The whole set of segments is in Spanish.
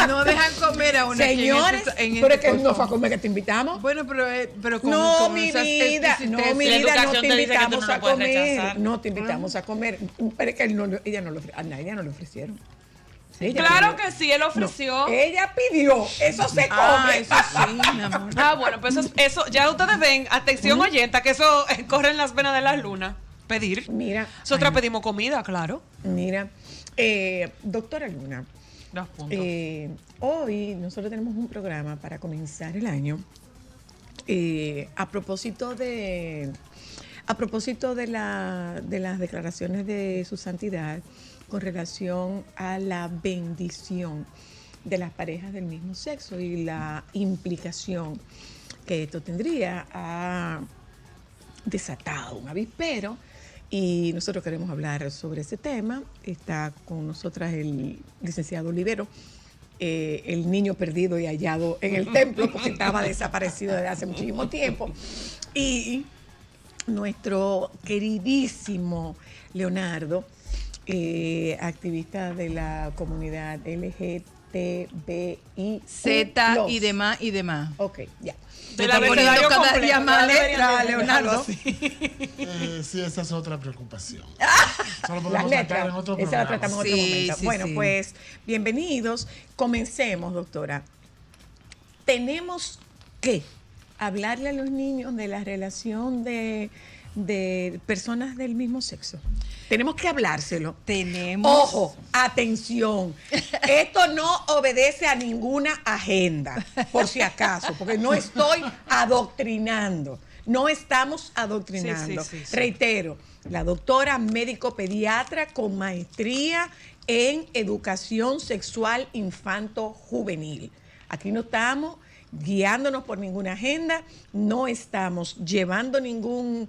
no dejan comer a una señores, pero es que no fue a comer que te invitamos. Bueno, pero no, mi vida, no te invitamos a comer. No te invitamos a comer. Pero es que ella no lo ofrecieron. Claro que sí, él ofreció. No, ella pidió, eso se come. Eso sí, mi amor. Bueno, pues eso ya ustedes ven, atención oyenta, que eso corre en las venas de la luna. Pedir. Mira. Nosotras pedimos comida, claro. Mira, doctora Luna, hoy nosotros tenemos un programa para comenzar el año a propósito de las declaraciones de su santidad con relación a la bendición de las parejas del mismo sexo y la implicación que esto tendría, ha desatado un avispero y nosotros queremos hablar sobre ese tema. Está con nosotras el licenciado Olivero, el niño perdido y hallado en el templo porque estaba desaparecido desde hace muchísimo tiempo, y nuestro queridísimo Leonardo, activista de la comunidad LGTBI Z y demás. Ok, ya. De la poniendo cada día más letra, Leonardo. Sí, esa es otra preocupación. Las letras, esa la tratamos en otro momento. Sí, bueno, sí. pues bienvenidos. Comencemos, doctora. Tenemos que hablarle a los niños de la relación de personas del mismo sexo. Tenemos que hablárselo. Ojo, atención. Esto no obedece a ninguna agenda, por si acaso, porque no estoy adoctrinando. No estamos adoctrinando. Sí. Reitero, la doctora médico pediatra con maestría en educación sexual infanto-juvenil. Aquí no estamos guiándonos por ninguna agenda, no estamos llevando ningún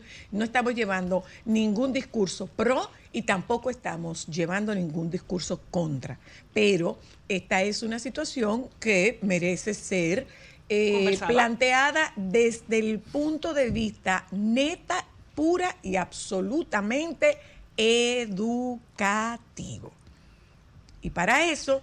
discurso pro y tampoco estamos llevando ningún discurso contra. Pero esta es una situación que merece ser planteada desde el punto de vista neta, pura y absolutamente educativo. Y para eso,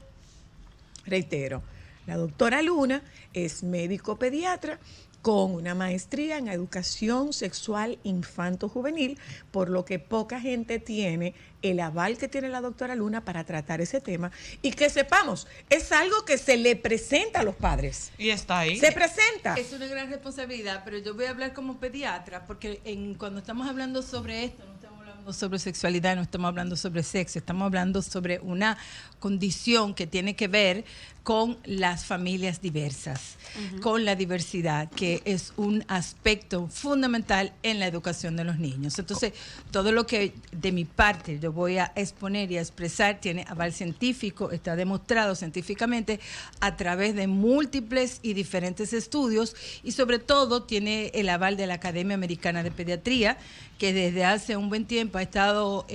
reitero, la doctora Luna es médico pediatra con una maestría en educación sexual infanto-juvenil, por lo que poca gente tiene el aval que tiene la doctora Luna para tratar ese tema. Y que sepamos, es algo que se le presenta a los padres. Y está ahí. Se presenta. Es una gran responsabilidad, pero yo voy a hablar como pediatra, porque cuando estamos hablando sobre esto, no estamos hablando sobre sexualidad, no estamos hablando sobre sexo, estamos hablando sobre una condición que tiene que ver con las familias diversas, con la diversidad, que es un aspecto fundamental en la educación de los niños. Entonces, todo lo que de mi parte yo voy a exponer y a expresar tiene aval científico, está demostrado científicamente a través de múltiples y diferentes estudios, y sobre todo tiene el aval de la Academia Americana de Pediatría, que desde hace un buen tiempo ha estado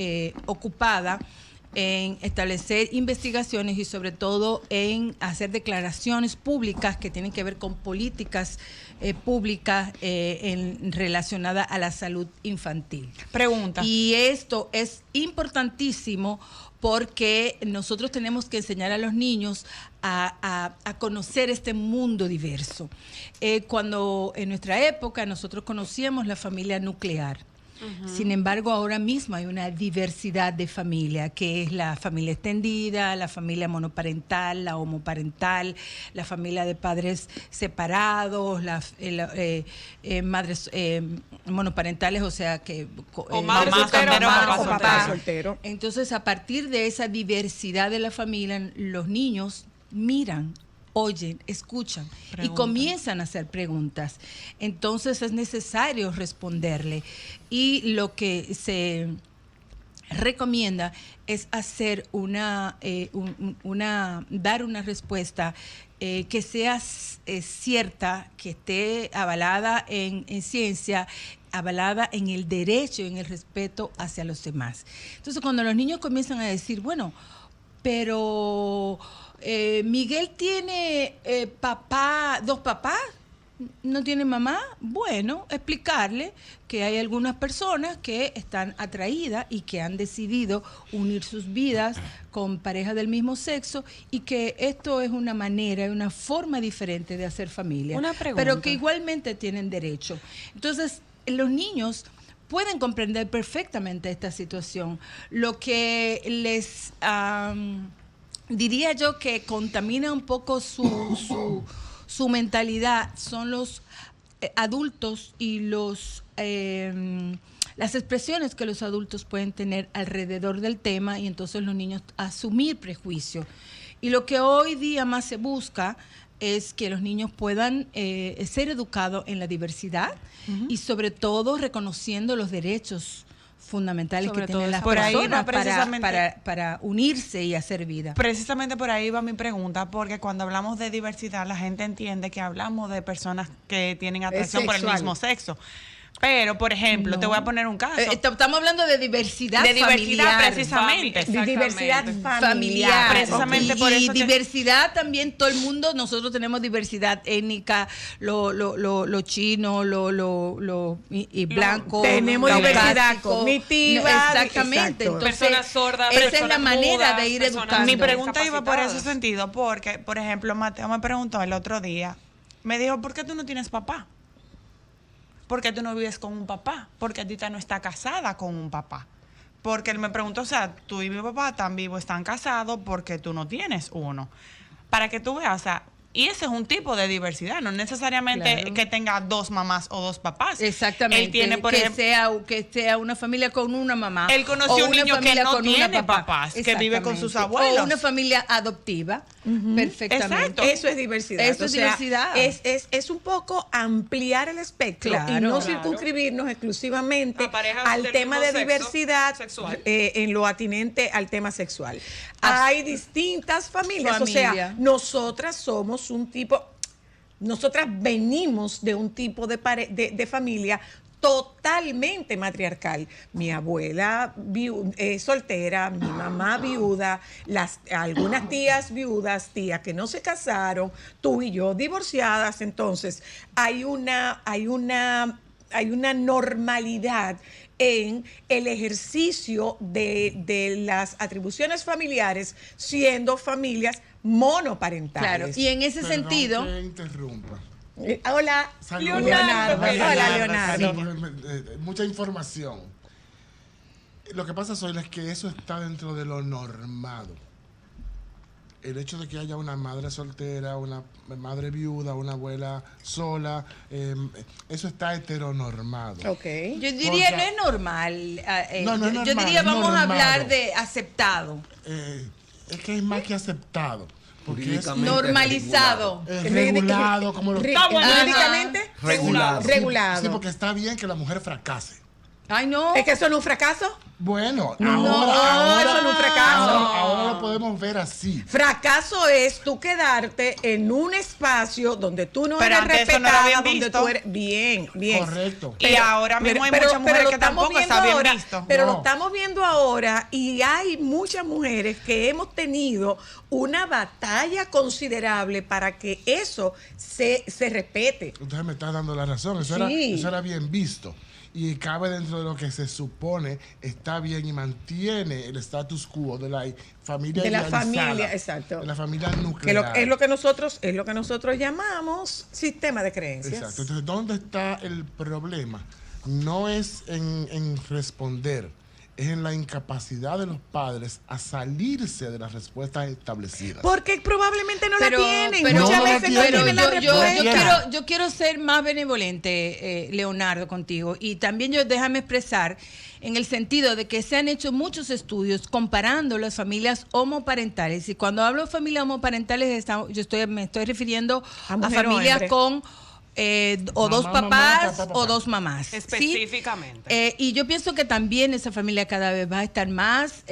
ocupada en establecer investigaciones y sobre todo en hacer declaraciones públicas que tienen que ver con políticas públicas relacionadas a la salud infantil. Pregunta. Y esto es importantísimo porque nosotros tenemos que enseñar a los niños a conocer este mundo diverso. Cuando en nuestra época nosotros conocíamos la familia nuclear, sin embargo, ahora mismo hay una diversidad de familia, que es la familia extendida, la familia monoparental, la homoparental, la familia de padres separados, las madres monoparentales, o sea que madre soltera o papá soltero. Entonces, a partir de esa diversidad de la familia, los niños miran, oyen, escuchan y comienzan a hacer preguntas. Entonces es necesario responderle, y lo que se recomienda es hacer dar una respuesta que sea cierta, que esté avalada en ciencia, avalada en el derecho y en el respeto hacia los demás. Entonces, cuando los niños comienzan a decir, bueno, pero Miguel tiene dos papás, no tiene mamá, bueno, explicarle que hay algunas personas que están atraídas y que han decidido unir sus vidas con parejas del mismo sexo y que esto es una manera, una forma diferente de hacer familia. Una pregunta. Pero que igualmente tienen derecho. Entonces, los niños pueden comprender perfectamente esta situación. Lo que les diría yo que contamina un poco su mentalidad son los adultos y las expresiones que los adultos pueden tener alrededor del tema y entonces los niños asumir prejuicios. Y lo que hoy día más se busca es que los niños puedan ser educados en la diversidad y sobre todo reconociendo los derechos fundamentales Sobre que todo tienen las eso. Por ahí va personas precisamente- para unirse y hacer vida. Precisamente por ahí va mi pregunta, porque cuando hablamos de diversidad, la gente entiende que hablamos de personas que tienen atracción por el sexual. mismo sexo. Pero, por ejemplo, te voy a poner un caso. Estamos hablando de diversidad De diversidad, familiar. precisamente. De diversidad familiar. Precisamente y por eso que- diversidad también, todo el mundo, nosotros tenemos diversidad étnica, lo chino, y blanco. Tenemos caucásico. diversidad cognitiva, Exactamente. exacto. Entonces, Personas sordas, esa es personas la manera mudas, de ir personas educando. Mi pregunta iba por ese discapacitadas. sentido, porque, por ejemplo, Mateo me preguntó el otro día, me dijo, ¿por qué tú no tienes papá? ¿Por qué tú no vives con un papá? Porque Tita no está casada con un papá. Porque él me preguntó, o sea, tú y mi papá están vivos, están casados, porque tú no tienes uno. Para que tú veas, o sea, y ese es un tipo de diversidad, no necesariamente Claro. que tenga dos mamás o dos papás. Exactamente. Él tiene, por que ejemplo, sea una familia con una mamá. Él conoció o un una niño que familia no con una tiene papás, que vive con sus Exactamente. abuelos. O una familia adoptiva. Perfectamente. Exacto. Eso es diversidad. Eso es diversidad. Es un poco ampliar el espectro Claro. y no Claro. circunscribirnos exclusivamente A parejas al del tema mismo de sexo diversidad sexual. en lo atinente al tema sexual. Hay distintas familias. O Familia. sea, nosotras somos un tipo, nosotras venimos de un tipo de familia totalmente matriarcal. Mi abuela soltera, mi mamá viuda, algunas tías viudas, tías que no se casaron, tú y yo divorciadas. Entonces, hay una normalidad en el ejercicio de las atribuciones familiares siendo familias monoparentales. Claro. Y en ese Perdón sentido, que interrumpa. Hola, Saludos. Leonardo. Hola, Sí, Leonardo. porque, mucha información. Lo que pasa, Zoila, es que eso está dentro de lo normado. El hecho de que haya una madre soltera, una madre viuda, una abuela sola, eso está heteronormado. Ok. yo diría, Porque- no es normal. No, no es yo normal, diría, es vamos a normado. hablar de aceptado, Es que es más que aceptado. Porque es normalizado. regulado, como lo Jurídicamente Regulado. regulado. Sí, porque está bien que la mujer fracase. Ay, no. ¿Es que eso no es un fracaso? Bueno, No, ahora, eso no es un fracaso. ahora lo podemos ver así. Fracaso es tú quedarte en un espacio donde tú no Pero eres antes eso no era respetada, bien donde visto. tú eres bien. Correcto. Y ahora mismo hay muchas mujeres lo que estamos tampoco viendo está bien ahora, visto. Pero No. lo estamos viendo ahora y hay muchas mujeres que hemos tenido una batalla considerable para que eso se respete. Entonces me estás dando la razón. Eso, Sí. eso era bien visto. Y cabe dentro de lo que se supone está bien y mantiene el status quo de la familia De la idealizada, familia, exacto. de la familia Que nuclear. es lo que nosotros llamamos sistema de creencias. Exacto. Entonces, ¿dónde está el problema? No es en responder, es en la incapacidad de los padres a salirse de las respuestas establecidas. Porque probablemente no Pero- la tienen. pero- Muchas no la veces no tienen. tienen la respuesta. yo quiero ser más benevolente, Leonardo, contigo. Y también déjame expresar en el sentido de que se han hecho muchos estudios comparando las familias homoparentales. Y cuando hablo de familias homoparentales, me estoy refiriendo A a mujer o familias hombre. con o dos Mamá, papás papá, o papá. dos mamás. ¿sí? Específicamente. Y yo pienso que también esa familia cada vez va a estar más,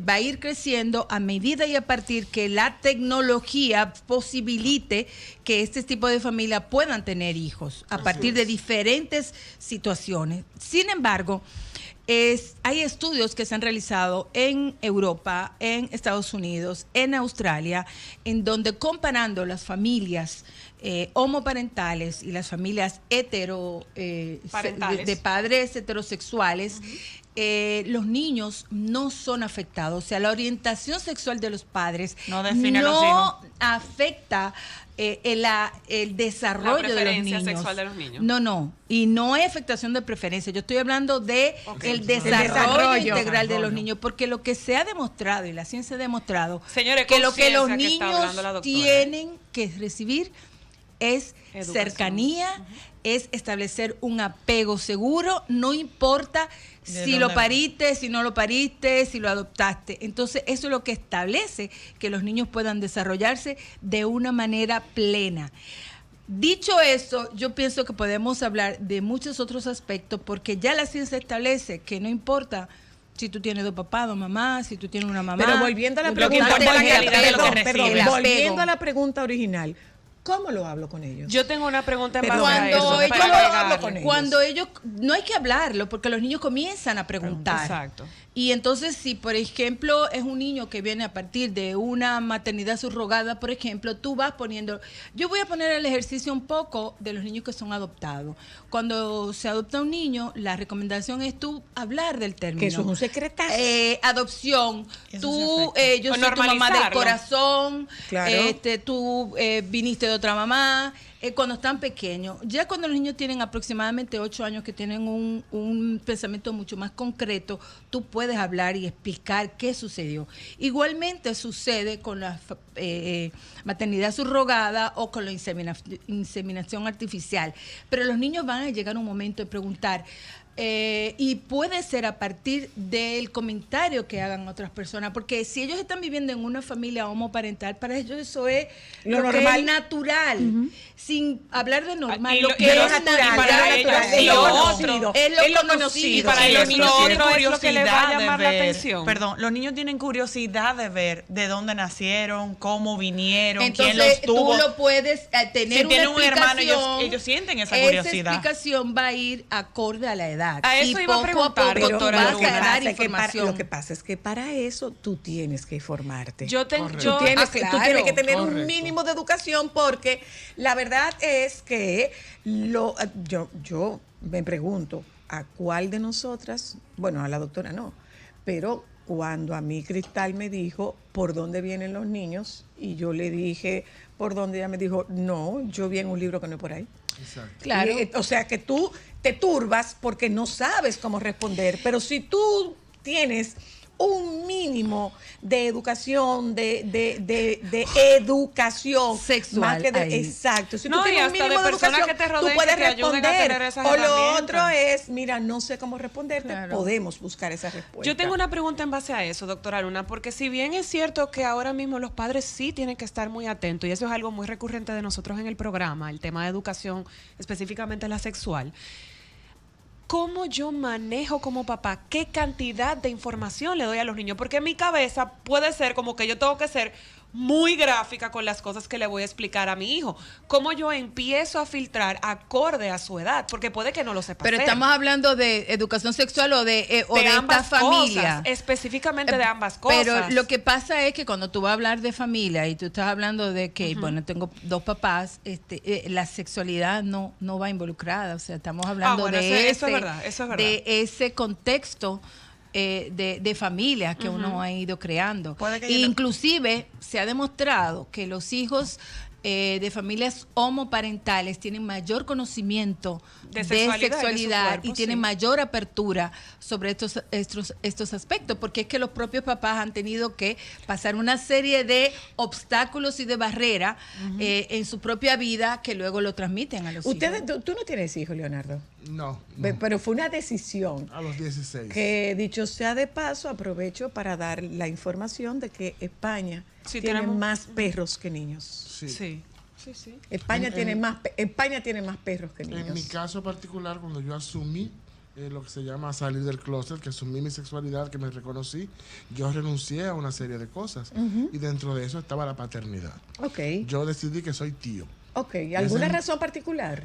va a ir creciendo a medida y a partir que la tecnología posibilite que este tipo de familia puedan tener hijos a partir de diferentes situaciones. Sin embargo, hay estudios que se han realizado en Europa, en Estados Unidos, en Australia, en donde comparando las familias homoparentales y las familias Parentales. de padres heterosexuales, los niños no son afectados. O sea, la orientación sexual de los padres No define a los hijos. afecta el desarrollo de los preferencia niños. sexual de los niños. No. Y no hay afectación de preferencia. Yo estoy hablando de el desarrollo integral de los niños. Porque lo que se ha demostrado, y la ciencia ha demostrado, Señores, que lo que los conciencia que está niños hablando la doctora. tienen que recibir es Educación. cercanía, es establecer un apego seguro, no importa ¿De si dónde lo va? pariste, si no lo pariste, si lo adoptaste. Entonces, eso es lo que establece que los niños puedan desarrollarse de una manera plena. Dicho eso, yo pienso que podemos hablar de muchos otros aspectos porque ya la ciencia establece que no importa si tú tienes dos papás, dos mamás, si tú tienes una mamá. Pero volviendo a la lo pregunta, importante es la el calidad de lo que apego, recibe. el apego. volviendo a la pregunta original, ¿cómo lo hablo con ellos? Yo tengo una pregunta en Perdón, base a eso. Cuando ellos, para lo hablo agregarle. con ellos. cuando ellos, no hay que hablarlo porque los niños comienzan a preguntar. Exacto. Y entonces, si por ejemplo es un niño que viene a partir de una maternidad subrogada, por ejemplo, tú vas poniendo, yo voy a poner el ejercicio un poco de los niños que son adoptados. Cuando se adopta un niño, la recomendación es tú hablar del término. Que eso es un secretazo. Adopción. Eso Tú, se yo O soy tu mamá del normalizarlo. corazón. Claro. Tú viniste de otra mamá. Cuando están pequeños, ya cuando los niños tienen aproximadamente 8 años, que tienen un pensamiento mucho más concreto, tú puedes hablar y explicar qué sucedió. Igualmente sucede con la maternidad subrogada o con la inseminación artificial. Pero los niños van a llegar a un momento de preguntar, y puede ser a partir del comentario que hagan otras personas, porque si ellos están viviendo en una familia homoparental, para ellos eso es Lo lo que normal. es natural, sin hablar de normal, Y lo lo- que y es lo natural, natural, para ellos, es y lo lo conocido, otro, es lo es lo conocido. conocido. Y para Sí, ellos los niños tienen otro es lo que les va a curiosidad de llamar la ver, atención. Perdón, los niños tienen curiosidad de ver de dónde nacieron, cómo vinieron, quién Entonces los tuvo. tú lo puedes tener Si una tienen un hermano, explicación, ellos sienten esa curiosidad. Esa explicación va a ir acorde a la edad. A eso y iba a poco preguntar, a poco tú doctora vas Luna. a dar es que información. lo que pasa es que para eso tú tienes que formarte. Yo tengo, Correcto. Tú tienes, claro, tú tienes que tener un correcto. mínimo de educación porque la verdad es que yo me pregunto a cuál de nosotras, bueno, a la doctora no, pero cuando a mí Cristal me dijo por dónde vienen los niños y yo le dije por dónde, ella me dijo, no, yo vi en un libro que no es por ahí. Exacto. Claro. O sea que tú te turbas porque no sabes cómo responder, pero si tú tienes un mínimo de educación, de educación Sexual más que de- ahí. exacto. Si No, tú y tienes un hasta mínimo de de personas educación, que te tú rodeen, puedes que te ayuden a responder. tener esas O lo herramientas. otro es, mira, no sé cómo responderte, Claro. podemos buscar esa respuesta. Yo tengo una pregunta en base a eso, doctora Luna, porque si bien es cierto que ahora mismo los padres sí tienen que estar muy atentos, y eso es algo muy recurrente de nosotros en el programa, el tema de educación, específicamente la sexual, ¿cómo yo manejo como papá qué cantidad de información le doy a los niños? Porque en mi cabeza puede ser como que yo tengo que ser muy gráfica con las cosas que le voy a explicar a mi hijo. ¿Cómo yo empiezo a filtrar acorde a su edad? Porque puede que no lo sepa Pero hacer. estamos hablando de educación sexual o de esta ambas familia. cosas, específicamente de ambas cosas. Pero lo que pasa es que cuando tú vas a hablar de familia y tú estás hablando de que, bueno, tengo dos papás, la sexualidad no va involucrada. O sea, estamos hablando bueno, de eso es verdad, eso es verdad. de ese contexto de familia que uno ha ido creando. Puede que E yo no- inclusive se ha demostrado que los hijos de familias homoparentales tienen mayor conocimiento De de sexualidad y de su sexualidad cuerpo, y tienen sí. mayor apertura sobre estos aspectos, porque es que los propios papás han tenido que pasar una serie de obstáculos y de barreras en su propia vida que luego lo transmiten a los Ustedes, hijos. tú no tienes hijos, Leonardo, No, pero fue una decisión. a los 16. Que dicho sea de paso, aprovecho para dar la información de que España Sí, tiene tenemos- más perros que niños. Sí. Sí, sí, sí. España tiene más perros que En mi niños. caso particular, cuando yo asumí lo que se llama salir del closet, que asumí mi sexualidad, que me reconocí, yo renuncié a una serie de cosas. Y dentro de eso estaba la paternidad. Ok, Yo decidí que soy tío. ok. ¿Alguna Ese- razón particular?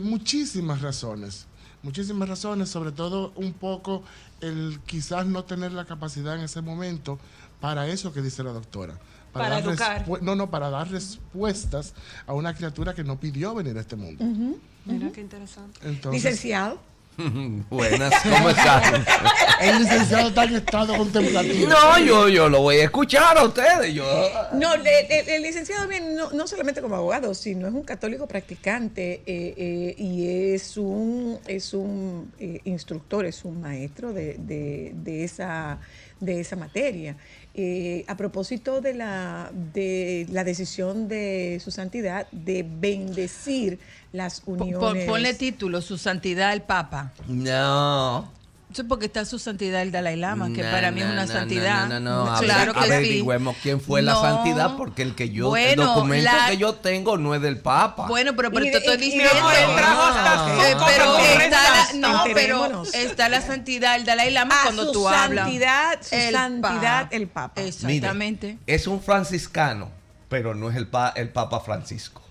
Muchísimas razones. Muchísimas razones, sobre todo un poco el quizás no tener la capacidad en ese momento para eso que dice la doctora. Para dar educar. para dar respuestas a una criatura que no pidió venir a este mundo. Mira qué interesante. Entonces, Licenciado. Buenas, ¿cómo están? el licenciado está en estado contemplativo. No, yo lo voy a escuchar a ustedes. No, el licenciado viene no solamente como abogado, sino es un católico practicante y es un instructor, es un maestro de esa materia. A propósito de la decisión de su santidad de bendecir las uniones. Ponle título, Su Santidad el Papa. No. Eso es porque está Su Santidad el Dalai Lama, que para mí es una santidad. No. Claro que sí. Averigüemos quién fue la No. santidad, porque el Bueno, documento que yo tengo no es del Papa. Bueno, pero te estoy y diciendo. él trajo hasta cinco pero congresas. pero Enterémonos. está la santidad del Dalai Lama cuando su tú hablas. santidad, el Papa. Exactamente. Mire, es un franciscano, pero no es el Papa Francisco.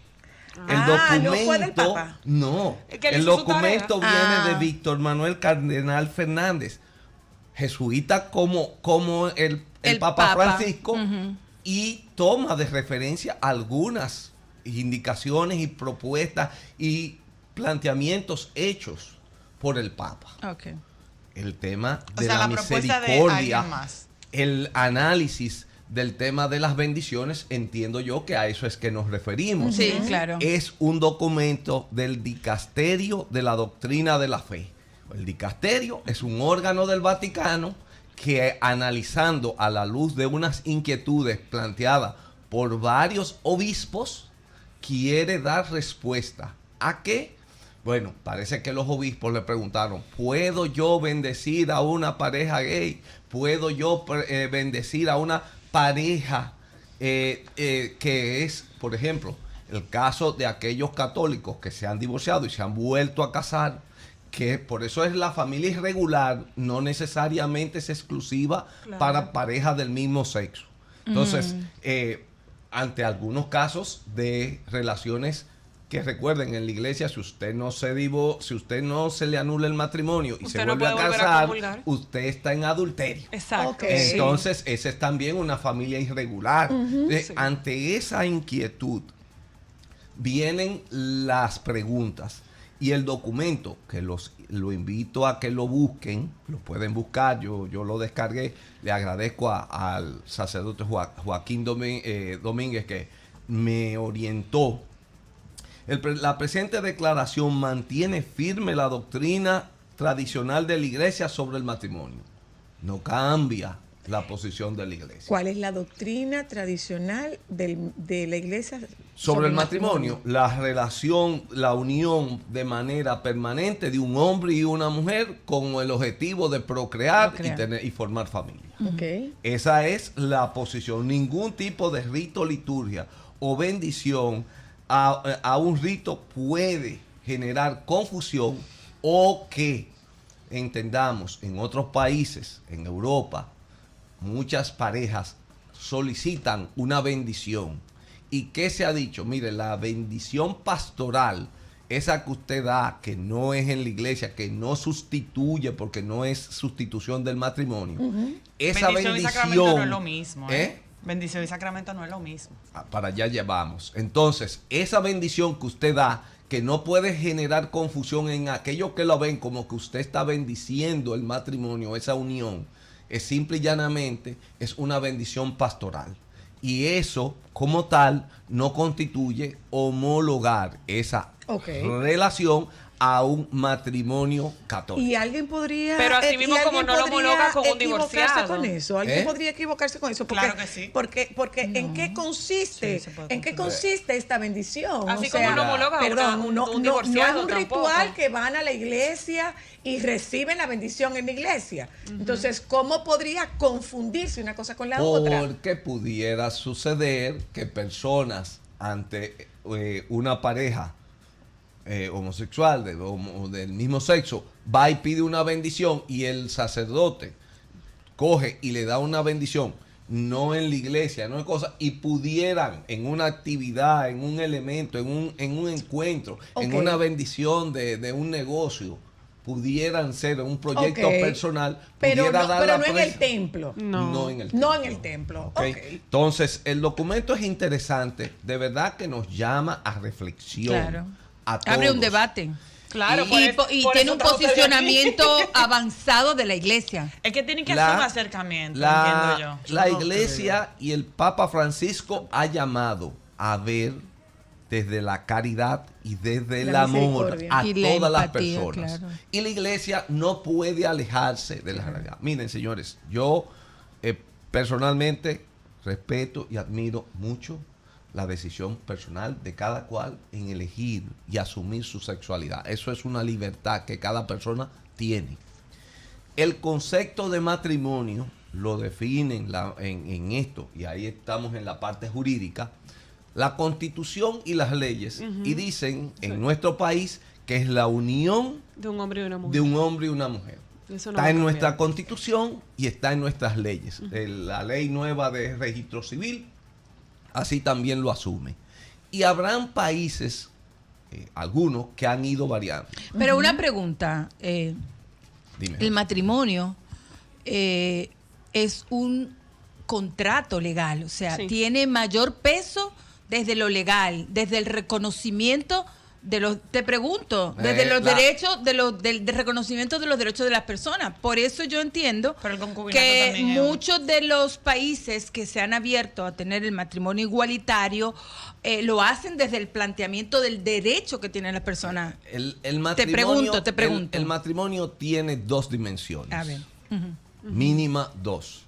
¿no fue del Papa? No, Es que él el hizo su documento tarea. viene de Víctor Manuel Cardenal Fernández, jesuita como el El Papa Papa. Francisco, y toma de referencia algunas indicaciones y propuestas y planteamientos hechos por el Papa. Okay. El tema O de sea, la la propuesta de misericordia, alguien más. el análisis del tema de las bendiciones, entiendo yo que a eso es que nos referimos. Sí, claro. Es un documento del dicasterio de la doctrina de la fe. El dicasterio es un órgano del Vaticano que, analizando a la luz de unas inquietudes planteadas por varios obispos, quiere dar respuesta. ¿A qué? Bueno, parece que los obispos le preguntaron: ¿puedo yo bendecir a una pareja gay? ¿Puedo yo bendecir a una pareja que es, por ejemplo, el caso de aquellos católicos que se han divorciado y se han vuelto a casar? Que por eso es la familia irregular, no necesariamente es exclusiva para parejas del mismo sexo. Entonces, ante algunos casos de relaciones que, recuerden, en la iglesia, si usted no se le anula el matrimonio y Usted se no vuelve a puede volver a casar, comulgar. usted está en adulterio. Exacto. Ok. Entonces, esa es también una familia irregular. Sí. Ante esa inquietud, vienen las preguntas. Y el documento, que lo invito a que lo busquen, lo pueden buscar, yo lo descargué, le agradezco al sacerdote Joaquín Domínguez, que me orientó. La presente declaración mantiene firme la doctrina tradicional de la iglesia sobre el matrimonio. No cambia la posición de la iglesia. ¿Cuál es la doctrina tradicional de la iglesia Sobre el matrimonio? La relación, la unión de manera permanente de un hombre y una mujer con el objetivo de procrear. Y formar familia. Ok. Esa es la posición. Ningún tipo de rito, liturgia o bendición a un rito puede generar confusión, o que entendamos, en otros países, en Europa, muchas parejas solicitan una bendición. ¿Y qué se ha dicho? Mire, la bendición pastoral, esa que usted da, que no es en la iglesia, que no sustituye, porque no es sustitución del matrimonio. Esa Bendición y sacramento no es lo mismo. ¿Eh? Bendición y sacramento no es lo mismo. Para allá llevamos. Entonces, esa bendición que usted da, que no puede generar confusión en aquellos que lo ven como que usted está bendiciendo el matrimonio, esa unión, es simple y llanamente es una bendición pastoral. Y eso, como tal, no constituye homologar esa relación a un matrimonio católico. Y alguien podría. Pero así mismo como no lo homologa con un divorciado. Con eso. Alguien podría equivocarse con eso. Porque, Claro que sí. Porque ¿en qué consiste? Sí, se puede ¿En qué confundir. consiste esta bendición? Así como no homologa perdón, un no es divorciado un tampoco. ritual que van a la iglesia y reciben la bendición en la iglesia. Entonces, ¿cómo podría confundirse una cosa con la otra? Porque pudiera suceder que personas ante una pareja homosexual del mismo sexo va y pide una bendición, y el sacerdote coge y le da una bendición, no en la iglesia, no en cosas, y pudieran en una actividad, en un elemento, en un encuentro, en una bendición de un negocio, pudieran ser un proyecto Ok. personal, Pero pudiera no, dar pero la no en el presa- templo. No en el templo. No en el templo. ¿Ok? Ok. Entonces, el documento es interesante, de verdad que nos llama a reflexión. Claro. A todos. Abre un debate. Claro, Y tiene un posicionamiento avanzado de la iglesia. Es que tienen que La- hacer un acercamiento, entiendo yo. La iglesia y el Papa Francisco ha llamado a ver desde la caridad y desde el La amor misericordia. a Y la todas las empatía, personas. claro. Y la iglesia no puede alejarse de la realidad. Miren, señores, yo personalmente respeto y admiro mucho la decisión personal de cada cual en elegir y asumir su sexualidad. Eso es una libertad que cada persona tiene. El concepto de matrimonio lo definen en esto, y ahí estamos en la parte jurídica, la Constitución y las leyes, y dicen en nuestro país que es la unión De un hombre y una mujer. de un hombre y una mujer. Eso no Está va a en nuestra cambiar. Constitución y está en nuestras leyes. La ley nueva de registro civil así también lo asume. Y habrán países, algunos, que han ido variando. Pero una pregunta. Dime. El matrimonio es un contrato legal, o sea, Sí. tiene mayor peso desde lo legal, desde el reconocimiento de los, te pregunto, desde los derechos, del reconocimiento de los derechos de las personas. Por eso yo entiendo Pero el concubinato que también es muchos de los países que se han abierto a tener el matrimonio igualitario lo hacen desde el planteamiento del derecho que tienen las personas. El matrimonio, te pregunto. El matrimonio tiene dos dimensiones. A ver. Ujú. Mínima dos.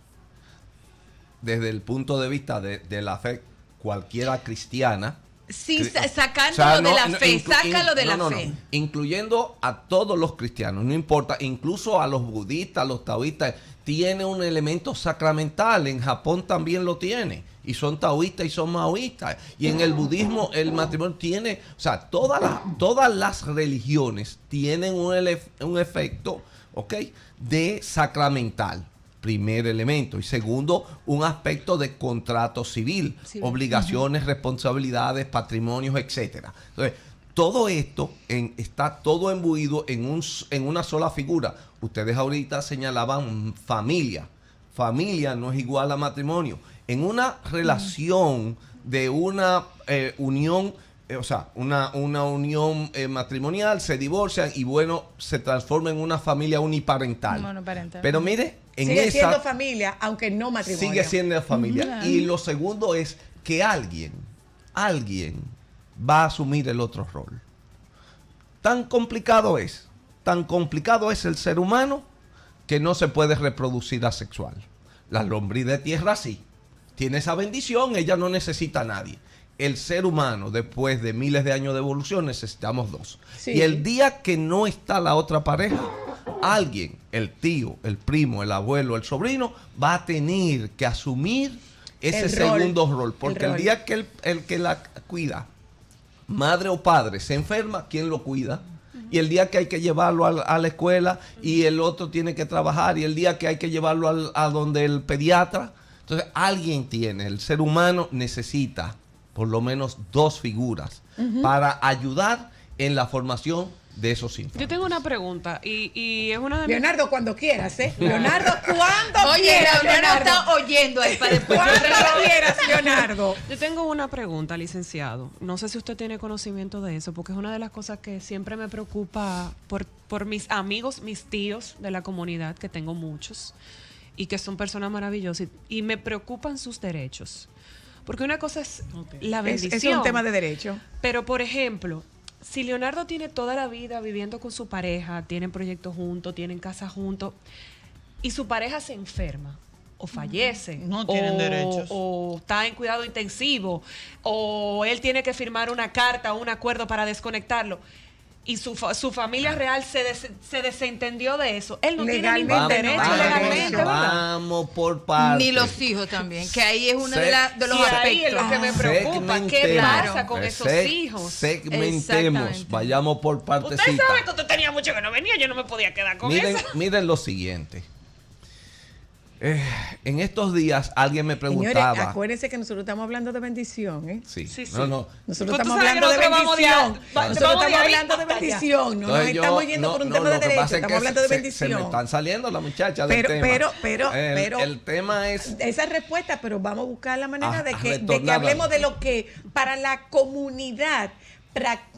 Desde el punto de vista de la fe cualquiera cristiana. Sí, O sacándolo sea, de la fe, sácalo de la fe. Incluyendo a todos los cristianos, no importa, incluso a los budistas, a los taoístas, tiene un elemento sacramental. En Japón también lo tiene. Y son taoístas y son maoístas. Y en el budismo el matrimonio tiene, o sea, todas las religiones tienen un efecto, ¿ok?, de sacramental. Primer elemento. Y segundo, un aspecto de contrato civil, Sí. obligaciones, responsabilidades, patrimonios, etcétera. Entonces, todo esto está todo embuido en una sola figura. Ustedes ahorita señalaban familia. Familia no es igual a matrimonio. En una relación de una unión, o sea, una unión matrimonial, se divorcian y bueno, se transforma en una familia uniparental. Monoparental. Pero mire, en Sigue esa siendo familia, aunque no matrimonio. sigue siendo familia. Ujú. Y lo segundo es que alguien va a asumir el otro rol. Tan complicado es el ser humano que no se puede reproducir asexual. La lombriz de tierra sí. Tiene esa bendición, ella no necesita a nadie. El ser humano, después de miles de años de evolución, necesitamos dos. Sí. Y el día que no está la otra pareja, alguien, el tío, el primo, el abuelo, el sobrino, va a tener que asumir ese El rol. segundo rol. Porque el rol. día que el que la cuida, madre o padre, se enferma, ¿quién lo cuida? Y el día que hay que llevarlo a la escuela y el otro tiene que trabajar, y el día que hay que llevarlo a donde el pediatra. Entonces, alguien tiene, el ser humano necesita por lo menos dos figuras para ayudar en la formación de esos Yo infantes. tengo una pregunta y es una de mis... Leonardo, cuando quieras, ¿eh? Leonardo, cuando Oye, quieras, Leonardo Leonardo. está oyendo ahí para después. Cuando quieras, Leonardo. Yo tengo una pregunta, licenciado. No sé si usted tiene conocimiento de eso, porque es una de las cosas que siempre me preocupa por mis amigos, mis tíos de la comunidad, que tengo muchos, y que son personas maravillosas, y me preocupan sus derechos. Porque una cosa es la bendición. Es un tema de derecho. Pero, por ejemplo, si Leonardo tiene toda la vida viviendo con su pareja, tienen proyectos juntos, tienen casa juntos, y su pareja se enferma o fallece, No tienen derechos. o está en cuidado intensivo, o él tiene que firmar una carta o un acuerdo para desconectarlo, y su familia real se desentendió de eso, él no tiene ningún Legalmente derecho no hay legalmente, derecho. ¿verdad? Vamos por partes. Ni los hijos también, que ahí es uno de los Y ahí es aspectos. lo que me preocupa, ¿qué Segmentemos. pasa con esos hijos? Segmentemos, Exactamente. vayamos por Usted partecitas. sabe que usted tenía mucho que no venía, yo no me podía quedar con Miren, eso. miren lo siguiente. En estos días alguien me Señores, preguntaba. acuérdense que nosotros estamos hablando de bendición, ¿eh? Sí, Sí, sí. no. Nosotros Pues tú estamos sabes que hablando de nosotros vamos de bendición. a- Nosotros vamos de estamos ahí hablando de hasta allá. bendición. No nos Entonces estamos yendo por un tema de lo que derecho. pasa es que Estamos hablando de se me bendición. están saliendo las muchachas del tema. pero, El tema es esa respuesta, pero vamos a buscar la manera de que retornarla. hablemos de lo que para la comunidad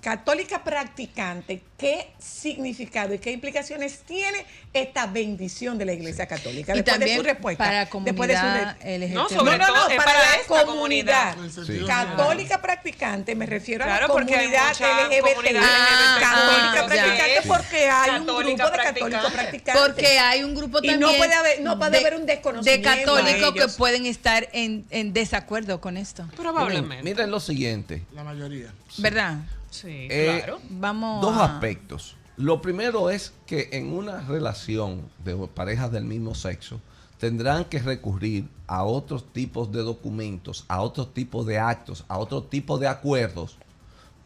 católica practicante, qué significado y qué implicaciones tiene esta bendición de la Iglesia Católica. Y Después de también su respuesta. para la después de su comunidad re- No, LGTB. sobre todo es para para la esta comunidad comunidad. Sí. católica practicante, me refiero a Claro, la porque hay comunidad mucha LGBT. comunidad LGBT católica que practicante, es porque hay un católica grupo de católicos practicante. practicantes. Porque hay un grupo Y también no puede haber un desconocimiento de católicos de que ellos. pueden estar en desacuerdo con esto. Probablemente. Miren lo siguiente. La mayoría. ¿Verdad? Sí, Eh, claro. Vamos Dos a- aspectos. Lo primero es que en una relación de parejas del mismo sexo tendrán que recurrir a otros tipos de documentos, a otros tipos de actos, a otros tipos de acuerdos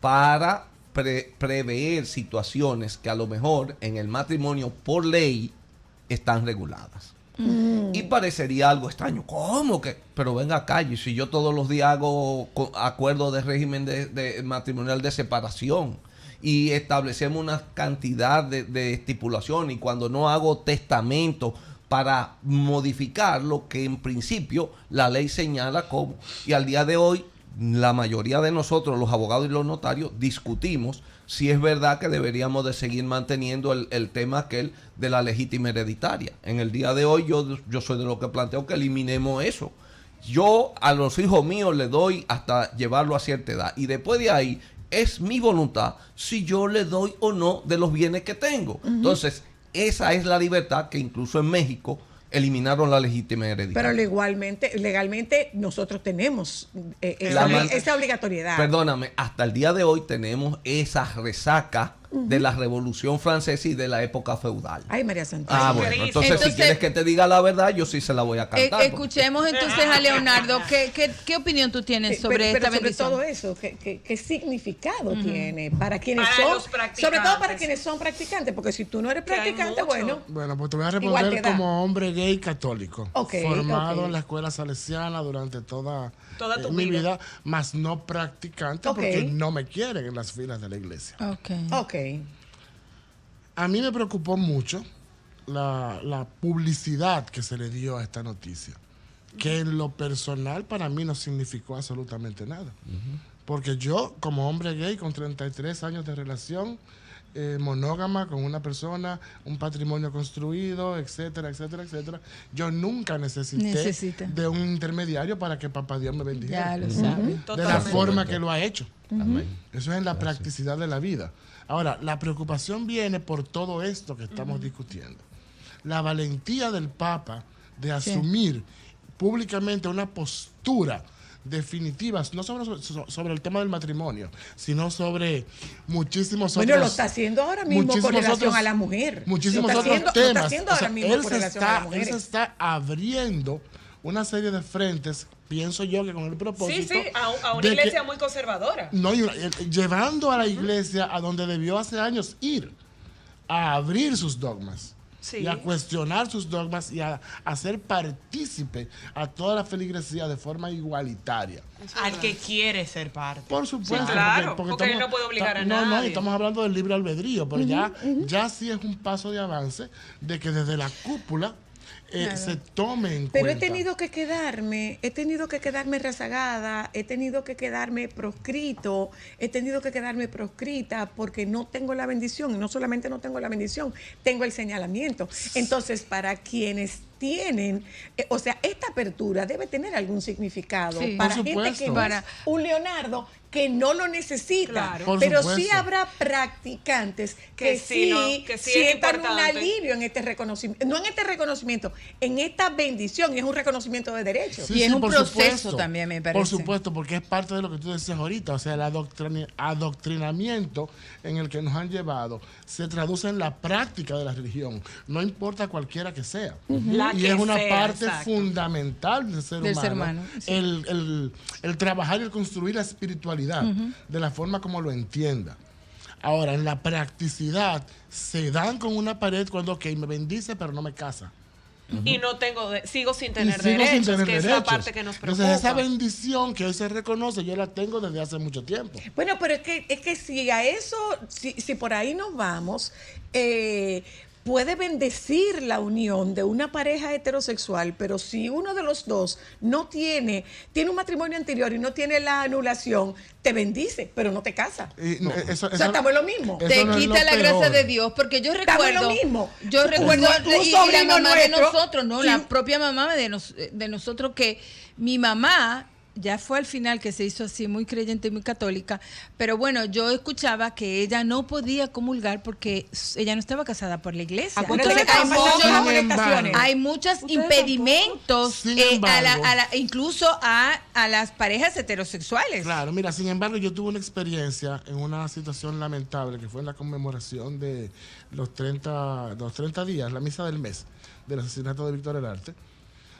para prever situaciones que a lo mejor en el matrimonio por ley están reguladas. Y parecería algo extraño. ¿Cómo que? Pero venga acá, y si yo todos los días hago acuerdo de régimen de matrimonial de separación y establecemos una cantidad de estipulación, y cuando no hago testamento para modificar lo que en principio la ley señala como, y al día de hoy la mayoría de nosotros, los abogados y los notarios, discutimos si es verdad que deberíamos de seguir manteniendo el tema aquel de la legítima hereditaria. En el día de hoy yo soy de lo que planteo que eliminemos eso. Yo a los hijos míos les doy hasta llevarlo a cierta edad, y después de ahí es mi voluntad si yo le doy o no de los bienes que tengo. Entonces, esa es la libertad que incluso en México eliminaron la legítima hereditaria. Pero legalmente nosotros tenemos La esa obligatoriedad. Perdóname, hasta el día de hoy tenemos esa resaca de la Revolución Francesa y de la época feudal. Ay, María Santísima. Bueno, Cris. entonces, si Entonces, quieres que te diga la verdad, yo sí se la voy a cantar. Escuchemos entonces a Leonardo. ¿Qué opinión tú tienes sobre pero esta sobre bendición? todo eso, ¿qué significado tiene para quienes Para son, los practicantes. sobre todo para quienes son practicantes, porque si tú no eres Que hay practicante, mucho. bueno, Bueno, pues te voy a Igual responder te da. como hombre gay católico. Ok, formado ok. en la escuela salesiana durante toda tu mi vida. vida, más no practicante Ok. porque no me quieren en las filas de la iglesia. ok. A mí me preocupó mucho la publicidad que se le dio a esta noticia, que en lo personal para mí no significó absolutamente nada. Porque yo, como hombre gay con 33 años de relación, monógama con una persona, un patrimonio construido, etcétera, etcétera, etcétera, yo nunca necesité de un intermediario para que papá Dios me Ya bendijera. lo sabes. De la Totalmente. forma que lo ha hecho. Amén. Eso es en la practicidad de la vida. Ahora, la preocupación viene por todo esto que estamos discutiendo. La valentía del Papa de asumir públicamente una postura definitiva, no sobre el tema del matrimonio, sino sobre muchísimos Bueno, otros... lo está haciendo ahora mismo con muchísimos relación otros- a la mujer. Muchísimos Lo está otros haciendo- Lo está temas. haciendo O sea, ahora mismo él con se relación a las está, él se mujeres. está abriendo una serie de frentes, pienso yo que con el propósito... Sí, sí, a una de que- iglesia muy conservadora. no, llevando a la iglesia a donde debió hace años ir, a abrir sus dogmas. Sí. Y a cuestionar sus dogmas y a hacer partícipe a toda la feligresía de forma igualitaria. Al que quiere ser parte. Por supuesto. Sí, claro, porque él no puede obligar a No, nadie. estamos hablando del libre albedrío, pero ya sí es un paso de avance de que desde la cúpula se tome en Pero cuenta. he tenido que quedarme rezagada, he tenido que quedarme proscrito, he tenido que quedarme proscrita porque no tengo la bendición. Y no solamente no tengo la bendición, tengo el señalamiento. Entonces, para quienes tienen, o sea, esta apertura debe tener algún significado Sí. para Por gente que supuesto. no es un Leonardo que no lo necesita. Claro. Por Pero supuesto. sí habrá practicantes que sí, ¿no? sí Que sí es sientan un importante. alivio en este reconocimiento, no en este reconocimiento, en esta bendición, y es un reconocimiento de derechos. Y es un por proceso también, me parece. Por supuesto, porque es parte de lo que tú decías ahorita, o sea, el adoctrinamiento en el que nos han llevado se traduce en la práctica de la religión, no importa cualquiera que sea. La Y que es una sea, parte exacto. fundamental del ser Del humano, ser humano, sí. el trabajar y el construir la espiritualidad de la forma como lo entienda. Ahora, en la practicidad, se dan con una pared cuando, ok, me bendice, pero no me casa. y no tengo sigo sin tener Y sigo sin derechos, tener que es la derechos. parte que nos preocupa. Entonces, esa bendición que hoy se reconoce, yo la tengo desde hace mucho tiempo. Bueno, pero es que si a eso, si por ahí nos vamos, puede bendecir la unión de una pareja heterosexual, pero si uno de los dos no tiene un matrimonio anterior y no tiene la anulación, te bendice, pero no te casa. Y o sea, estamos en lo mismo. eso Te no es quita lo la gracia peor. de Dios, porque yo Estamos en recuerdo, lo mismo. yo recuerdo Un y la sobrino mamá de nuestro, nosotros, no, y- la propia mamá de nosotros, que mi mamá ya fue al final que se hizo así muy creyente y muy católica, pero bueno, yo escuchaba que ella no podía comulgar porque ella no estaba casada por la iglesia. Acuérdate que Entonces, estaban pasando las Sin amonestaciones. embargo, hay muchos impedimentos, Sin embargo. incluso a las parejas heterosexuales. Claro, mira, sin embargo, yo tuve una experiencia en una situación lamentable que fue en la conmemoración de los 30 días, la misa del mes del asesinato de Víctor Herarte,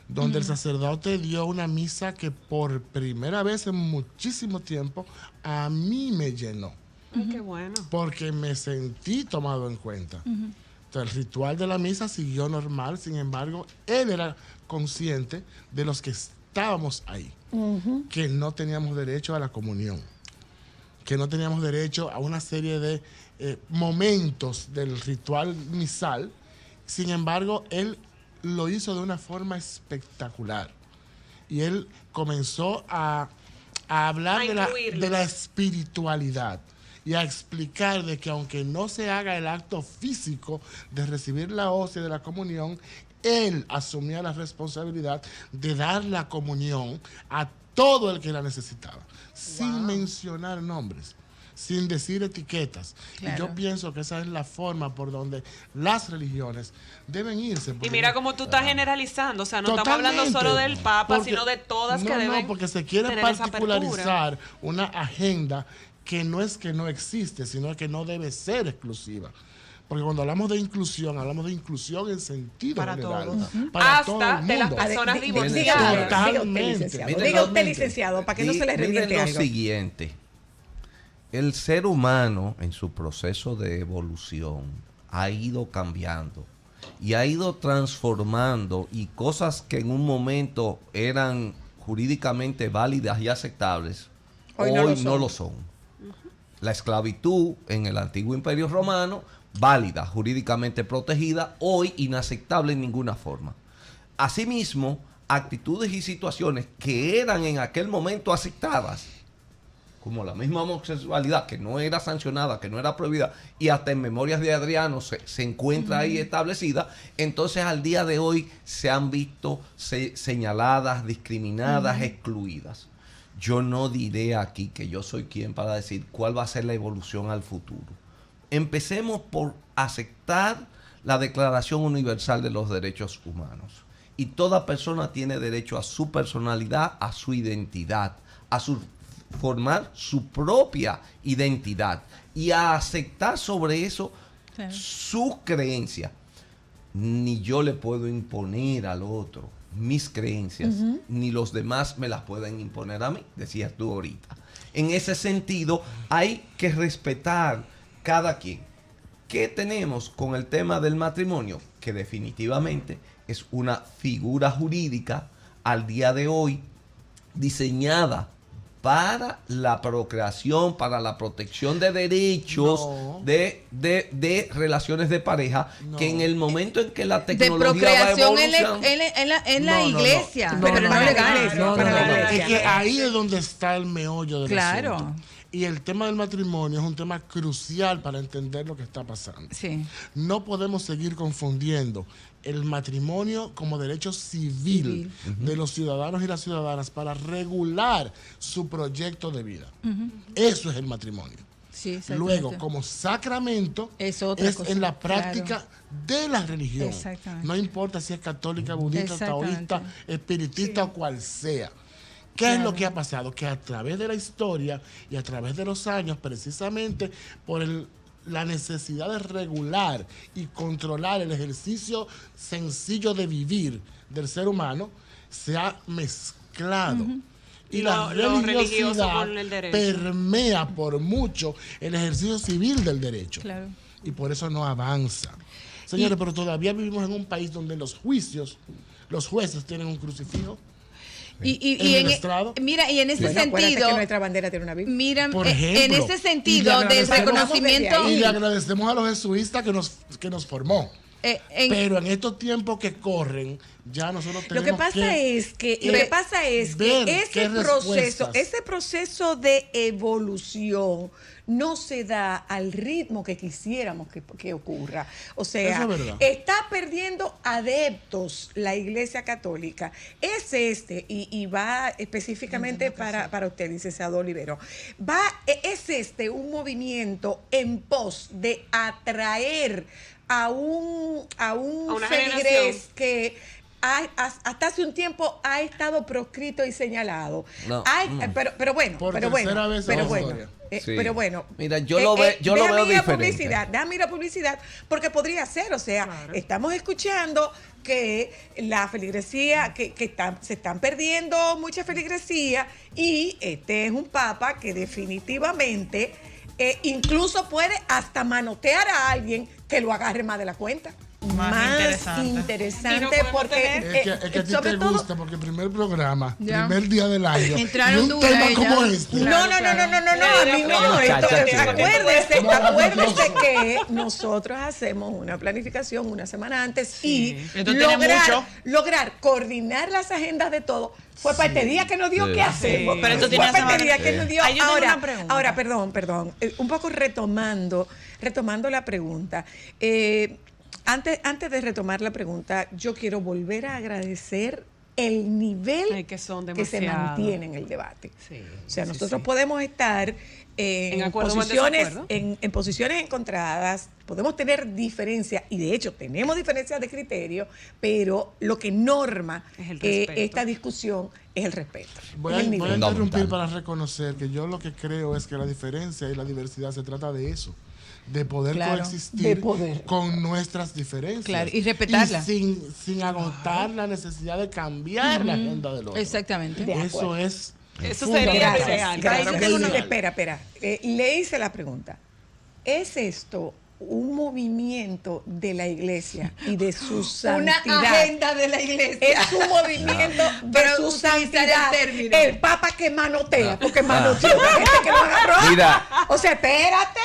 donde el sacerdote dio una misa que por primera vez en muchísimo tiempo a mí me llenó, Ay, qué bueno. porque me sentí tomado en cuenta. Entonces, el ritual de la misa siguió normal, sin embargo, él era consciente de los que estábamos ahí, que no teníamos derecho a la comunión, que no teníamos derecho a una serie de momentos del ritual misal. Sin embargo, él lo hizo de una forma espectacular. Y él comenzó a hablar A de la incluirlos. espiritualidad y a explicar de que aunque no se haga el acto físico de recibir la hostia de la comunión, él asumía la responsabilidad de dar la comunión a todo el que la necesitaba, sin mencionar nombres, sin decir etiquetas. Claro. Y yo pienso que esa es la forma por donde las religiones deben irse. Y porque mira cómo tú estás generalizando, o sea, no estamos Totalmente. hablando solo del Papa, Porque- sino de todas que no, deben No, porque se quiere tener esa apertura. particularizar una agenda que no es que no existe, sino que no debe ser exclusiva. Porque cuando hablamos de inclusión en sentido Para general. todos. Para Hasta todo el de las mundo. personas Diga divorciadas. usted, Totalmente. licenciado. Miren, Diga usted, totalmente. licenciado, para que no se le Miren reviente lo algo. siguiente. El ser humano en su proceso de evolución ha ido cambiando y ha ido transformando, y cosas que en un momento eran jurídicamente válidas y aceptables, Hoy hoy, no no lo lo son. La esclavitud en el antiguo Imperio Romano, válida, jurídicamente protegida, hoy inaceptable en ninguna forma. Asimismo, actitudes y situaciones que eran en aquel momento aceptadas, como la misma homosexualidad, que no era sancionada, que no era prohibida, y hasta en Memorias de Adriano se encuentra ahí establecida, entonces al día de hoy se han visto señaladas, discriminadas, excluidas. Yo no diré aquí que yo soy quien para decir cuál va a ser la evolución al futuro. Empecemos por aceptar la Declaración Universal de los Derechos Humanos. Y toda persona tiene derecho a su personalidad, a su identidad, a formar su propia identidad y a aceptar sobre eso Claro. sus creencias. Ni yo le puedo imponer al otro mis creencias, ni los demás me las pueden imponer a mí, decías tú ahorita. En ese sentido, hay que respetar cada quien. ¿Qué tenemos con el tema del matrimonio? Que definitivamente es una figura jurídica al día de hoy diseñada para la procreación, para la protección de derechos No. de relaciones de pareja, No. que en el momento en que la De tecnología procreación va en la, evolucionando, en la No, no, no. iglesia, No, pero no, no para la legal. iglesia, No, para no, la no, iglesia. es que ahí es donde está el meollo del Claro. asunto. Y el tema del matrimonio es un tema crucial para entender lo que está pasando. Sí. No podemos seguir confundiendo el matrimonio como derecho civil de los ciudadanos y las ciudadanas para regular su proyecto de vida. Eso es el matrimonio. Sí, exactamente. Luego, como sacramento, Es otra cosa, en la claro. práctica de la religión. Exactamente. No importa si es católica, budista, Exactamente. taoísta, espiritista o cual sea. ¿Qué es lo que ha pasado? Que a través de la historia y a través de los años, precisamente por la necesidad de regular y controlar el ejercicio sencillo de vivir del ser humano, se ha mezclado. Y la Lo religioso religiosidad con el derecho. permea por mucho el ejercicio civil del derecho. Claro. Y por eso no avanza. Señores, pero todavía vivimos en un país donde los juicios, los jueces tienen un crucifijo. Y el estrado. mira, y en ese Bueno, acuérdate sentido, que nuestra bandera tiene una Biblia. mira, Por en ejemplo, ese y sentido le del agradecemos- reconocimiento, Y le agradecemos a los jesuitas que nos formó. Pero en estos tiempos que corren, ya nosotros Lo tenemos que pasa es que ver ese qué respuestas. proceso de evolución no se da al ritmo que quisiéramos que ocurra. O sea, Eso es verdad. está perdiendo adeptos la Iglesia Católica. Y va específicamente para usted, licenciado Olivero, es un movimiento en pos de atraer a una feligrés que hasta hace un tiempo ha estado proscrito y señalado. No. Pero bueno, Por pero tercera bueno, vez en pero la bueno. historia. Sí. Pero bueno, Mira, yo lo veo déjame ir a diferente. Déjame ir a publicidad, porque podría ser, o sea, estamos escuchando que la feligresía, se están perdiendo mucha feligresía, y este es un papa que definitivamente incluso puede hasta manotear a alguien que lo agarre más de la cuenta. Más interesante interesante. Y no podemos porque tener- Es que a ti sobre te todo, gusta porque el primer programa, Ya. primer día del año, Entraron y un dudas tema ellas. como este. No, a mí no. Chacha, Acuérdese Maravilloso. que nosotros hacemos una planificación una semana antes y Esto tiene mucho. lograr coordinar las agendas de todo. Fue para este día que nos dio Sí. qué hacemos. Sí. Pero esto Fue tiene para este semana- día que nos dio. Ahí yo tengo una pregunta. Ahora, perdón. Un poco retomando la pregunta. Antes de retomar la pregunta, yo quiero volver a agradecer el nivel Ay, que son se demasiado. mantiene en el debate. Sí, O sea, sí, nosotros sí. podemos estar en acuerdo o en posiciones, desacuerdo. en posiciones encontradas, podemos tener diferencias, y de hecho tenemos diferencias de criterio, pero lo que norma Es el respeto. esta discusión es el respeto. Voy es a el nivel. interrumpir Fundamental. para reconocer que yo lo que creo es que la diferencia y la diversidad se trata de eso, de poder Claro, coexistir de poder. con nuestras diferencias. Claro, y respetarla. Y sin agotar la necesidad de cambiar la agenda del otro. exactamente. De Eso acuerdo. es. Eso sería Gracias, real. gracias. Claro que que sí. sí. Espera. Le hice la pregunta. ¿Es esto un movimiento de la iglesia y de su Una santidad? agenda de la iglesia. Es un movimiento de Pero su utilizar el santidad. término. El papa que manotea, porque manoteó la gente que lo agarró. Mira. O sea, espérate.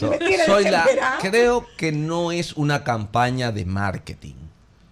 me tiene desesperado. Creo que no es una campaña de marketing.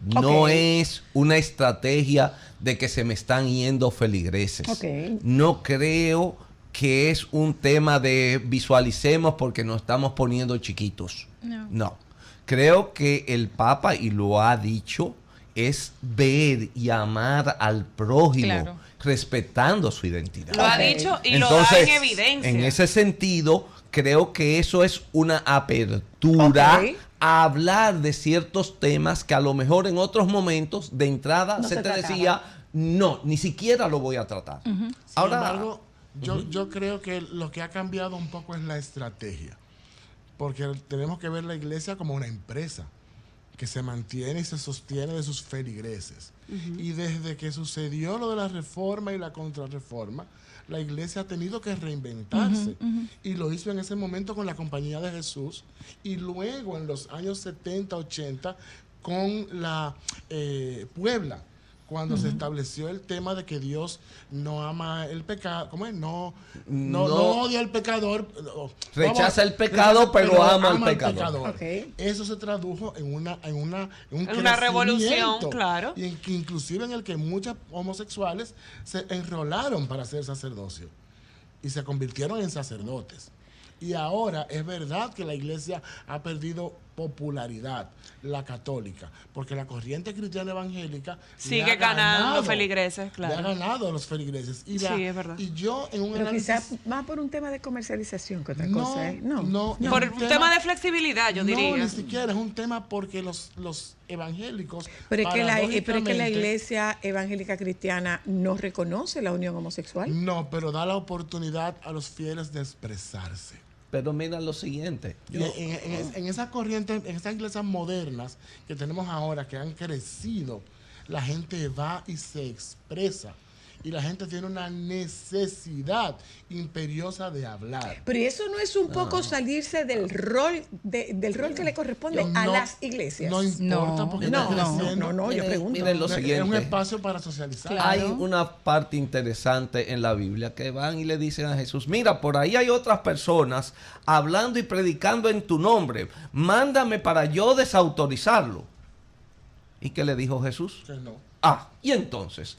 No Ok. es una estrategia de que se me están yendo feligreses. Ok. No creo que es un tema de visualicemos porque nos estamos poniendo chiquitos. No. Creo que el Papa, y lo ha dicho, es ver y amar al prójimo, Claro. respetando su identidad. Lo ha Ok. dicho y lo da en evidencia. En ese sentido, creo que eso es una apertura Ok. a hablar de ciertos temas que a lo mejor en otros momentos de entrada No se se te trataba. decía, no, ni siquiera lo voy a tratar. Sin Ahora, embargo, yo creo que lo que ha cambiado un poco es la estrategia. Porque tenemos que ver la iglesia como una empresa que se mantiene y se sostiene de sus feligreses. Y desde que sucedió lo de la reforma y la contrarreforma, la iglesia ha tenido que reinventarse. Y lo hizo en ese momento con la Compañía de Jesús, y luego en los años 70, 80 con la Puebla, cuando se estableció el tema de que Dios no ama el pecado, ¿cómo es? No odia al pecador. Rechaza el pecado, pero ama al pecador. Ok. Eso se tradujo en un una revolución, crecimiento, claro. Y inclusive en el que muchos homosexuales se enrolaron para hacer sacerdocio y se convirtieron en sacerdotes. Y ahora es verdad que la iglesia ha perdido popularidad, la católica, porque la corriente cristiana evangélica Sigue le ha ganando ganado, feligreses, claro. Le ha ganado a los feligreses. Y Sí, es verdad. Y yo en un Pero análisis... quizás más por un tema de comercialización que otra No, cosa. no, es Por un un tema de flexibilidad, yo diría. No, ni siquiera, es un tema porque los evangélicos... Pero es que la paradójicamente, iglesia evangélica cristiana no reconoce la unión homosexual. No, pero da la oportunidad a los fieles de expresarse. pero mira lo siguiente. Y en esa corriente, en esas iglesias modernas que tenemos ahora, que han crecido, la gente va y se expresa. y la gente tiene una necesidad imperiosa de hablar. Pero eso no es un poco salirse del rol del rol que le corresponde a No- las iglesias. No importa porque está creciendo. yo pregunto. Miren lo Es un siguiente. espacio para socializar. Hay una parte interesante en la Biblia que van y le dicen a Jesús, mira, por ahí hay otras personas hablando y predicando en tu nombre. Mándame para yo desautorizarlo. ¿Y qué le dijo Jesús? Que no. Y entonces,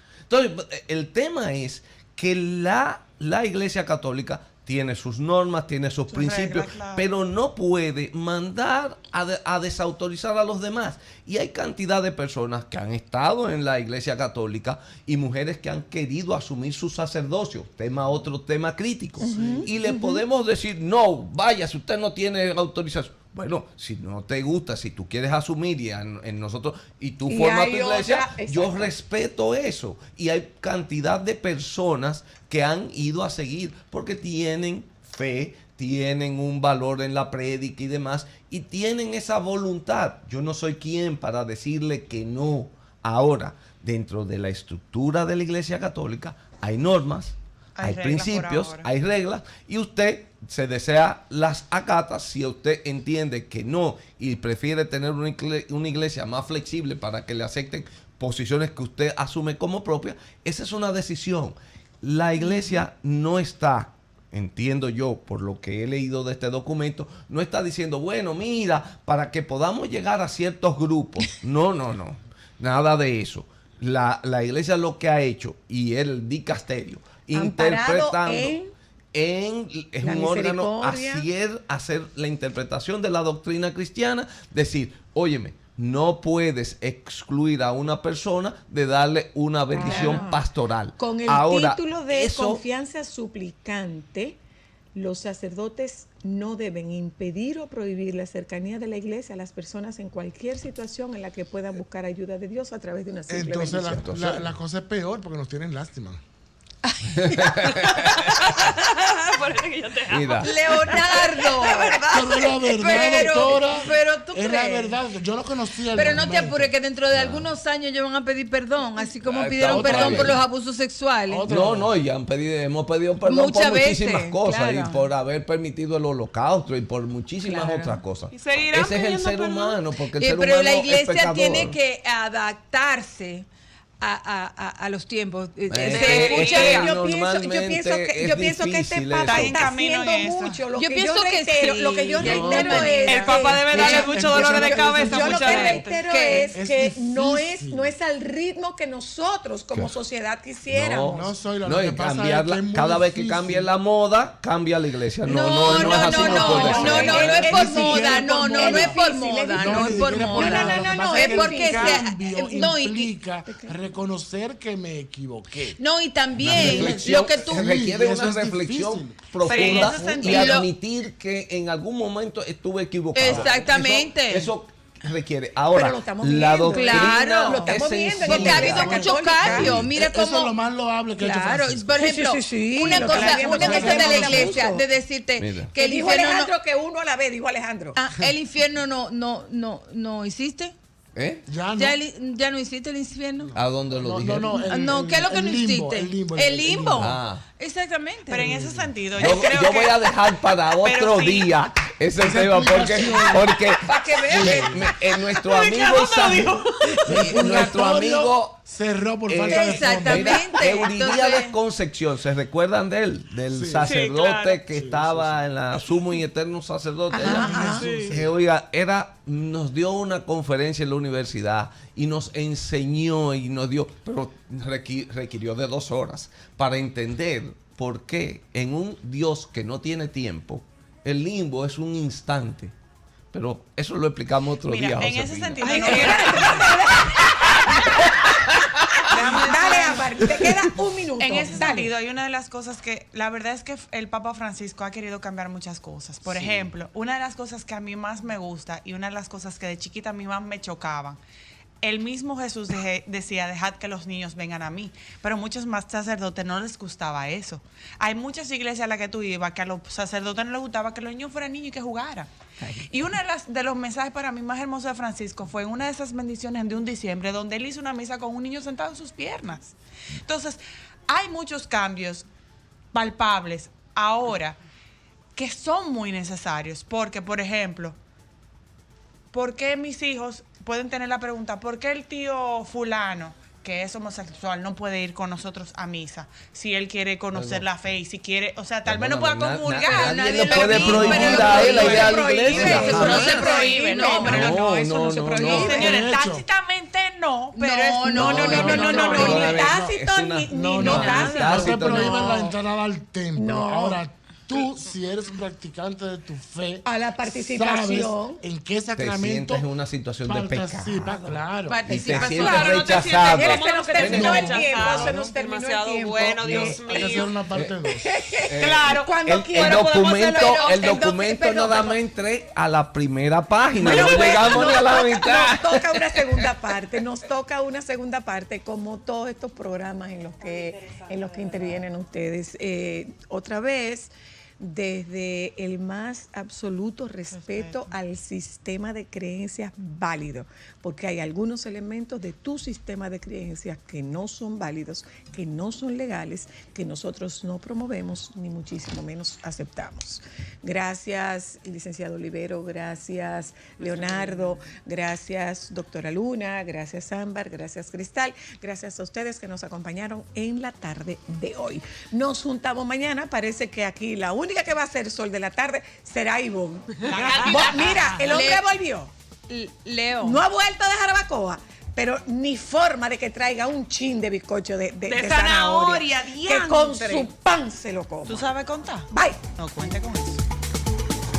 el tema es que la Iglesia Católica tiene sus normas, tiene sus principios, reglas, claro. pero no puede mandar a desautorizar a los demás. Y hay cantidad de personas que han estado en la Iglesia Católica y mujeres que han querido asumir su sacerdocio, otro tema crítico. Y le podemos decir, no, vaya, si usted no tiene autorización. Bueno, si no te gusta, si tú quieres asumir en nosotros y tú Y formas hay tu iglesia, otra, yo exacto. respeto eso. Y hay cantidad de personas que han ido a seguir porque tienen fe, tienen un valor en la prédica y demás, y tienen esa voluntad. Yo no soy quien para decirle que no. Ahora, dentro de la estructura de la Iglesia Católica hay normas, hay Hay reglas por principios, ahora. hay reglas, y usted se desea las acata si usted entiende que no y prefiere tener una iglesia más flexible para que le acepten posiciones que usted asume como propias. Esa es una decisión. La iglesia no está, entiendo yo por lo que he leído de este documento, no está diciendo, bueno, mira, para que podamos llegar a ciertos grupos. No, nada de eso. La iglesia lo que ha hecho, y el dicasterio, Amparado interpretando es la un órgano misericordia. hacer la interpretación de la doctrina cristiana, decir, óyeme, no puedes excluir a una persona de darle una bendición pastoral. Con el Ahora, título de eso- confianza suplicante, los sacerdotes no deben impedir o prohibir la cercanía de la iglesia a las personas en cualquier situación en la que puedan buscar ayuda de Dios a través de una simple Entonces bendición. la cosa es peor porque nos tienen lástima. Por eso que yo te amo. Mira, Leonardo. Pero es la verdad, doctora. Pero tú es la crees. verdad. Yo no conocía el Pero no te documento. apures que dentro de algunos años ellos van a pedir perdón, así como Está pidieron otra perdón vez. por los abusos sexuales. Otra- y hemos pedido perdón Muchas por muchísimas veces, cosas, claro. y por haber permitido el holocausto y por muchísimas Claro. otras cosas. Y seguirán Ese es el pidiendo ser perdón. humano, porque el ser Pero humano la es iglesia pecador. tiene que adaptarse a los tiempos. Se que escucha- normalmente yo pienso que este difícil Papa eso. Está en está camino haciendo en eso. mucho. Lo Yo que pienso yo que reitero, sí. lo que yo De reitero alguna manera. es El Papa debe darle Escucha, mucho dolor de escucha, cabeza a yo lo mucha que gente. reitero ¿Qué? es Es que difícil. no es al ritmo que nosotros como sociedad quisiéramos. No soy lo No, que y pasa cambiar es que es muy cada vez que difícil. cambie la moda, cambia la iglesia. No, No, es así, no puede ser. no es por difícil, moda, es no es por moda, no es por moda. no, es es porque el cambio no, implica reconocer que me equivoqué. no, y La también reflexión lo que tú requiere eso una es reflexión difícil. profunda Pero en ese y sentido- admitir que en algún momento estuve equivocado. Exactamente. Eso requiere. Ahora, Pero lo estamos la viendo. doctrina Claro. Lo estamos viendo en porque ha habido Iglesia muchos Católica. cambios. Mira Eso es lo cómo. más loable que ha hecho Claro, Francisco. por Sí, ejemplo, sí, sí, una lo que cosa habíamos de la hablado iglesia, mucho. de decirte Mira. que el dijo infierno Alejandro no, que uno a la vez, dijo Alejandro. el infierno no hiciste. ¿Eh? Ya no. Ya no hiciste el infierno. ¿A dónde lo dije? No, ¿qué es lo que no hiciste? El limbo. El limbo. Ah. Exactamente. Pero en ese sentido, Yo, yo creo yo que voy a dejar para otro sí. día ese tema porque Para que vean. nuestro amigo nuestro amigo cerró por falta de Exactamente. fondos. Mira, Euridiades Entonces- Concepción, ¿se recuerdan de él? Del Sí. sacerdote Sí, claro. que estaba en la sumo y eterno sacerdote. Sí. Que, oiga, nos dio una conferencia en la universidad y nos enseñó y nos dio, pero requirió de 2 horas para entender por qué en un Dios que no tiene tiempo, el limbo es un instante. Pero eso lo explicamos otro Mira, día, en ese Josefina. sentido, Ay, no no, quiero- Dale, Ámbar, te queda un minuto. En ese Dale. sentido, hay una de las cosas que, la verdad es que el Papa Francisco ha querido cambiar muchas cosas. Por ejemplo, una de las cosas que a mí más me gusta y una de las cosas que de chiquita a mí más me chocaban el mismo Jesús decía, dejad que los niños vengan a mí. Pero muchos más sacerdotes no les gustaba eso. Hay muchas iglesias a las que tú ibas que a los sacerdotes no les gustaba que los niños fueran niños y que jugaran. Y uno de los mensajes para mí más hermosos de Francisco fue en una de esas bendiciones de un diciembre, donde él hizo una misa con un niño sentado en sus piernas. Entonces, hay muchos cambios palpables ahora que son muy necesarios. Porque, por ejemplo, ¿por qué mis hijos pueden tener la pregunta, ¿por qué el tío fulano, que es homosexual, no puede ir con nosotros a misa? Si él quiere conocer la fe y si quiere, o sea, tal vez no pueda comulgar. Nadie le puede prohibir a él la idea de la iglesia. Eso no se prohíbe, no, pero no, eso no se prohíbe. no. Señores, De hecho. tácitamente no, pero No, ni tácito ni no tácito. No te Tácito, prohíben no. la entrada al templo. No. Ahora, tú, si eres un practicante de tu fe, A la participación. sabes en qué Te sacramento sientes en una situación de participa, pecado. claro. Y te Participa sientes Claro, no te rechazado. sientes Se nos terminó el tiempo, rechazado, se nos terminó el demasiado tiempo. bueno, Dios Hay que hacer mío. una parte 2. Claro, cuando El quiera podemos documento, hacerlo. el documento perdón, nada más perdón. entré a la primera página. No llegamos ni a la mitad. Nos toca una segunda parte, como todos estos programas en los que intervienen ustedes. Otra vez, desde el más absoluto respeto al sistema de creencias válido, porque hay algunos elementos de tu sistema de creencias que no son válidos, que no son legales, que nosotros no promovemos ni muchísimo menos aceptamos. Gracias, licenciado Olivero, gracias, Leonardo, gracias, doctora Luna, gracias, Ámbar, gracias, Cristal, gracias a ustedes que nos acompañaron en la tarde de hoy. Nos juntamos mañana, parece que aquí la única que va a ser sol de la tarde será Ivonne. Mira, el hombre volvió. Leo. No ha vuelto de Jarabacoa, pero ni forma de que traiga un chin de bizcocho de zanahoria. zanahoria, Que con diantre. su pan se lo coma. ¿Tú sabes contar? Bye. No cuente con eso.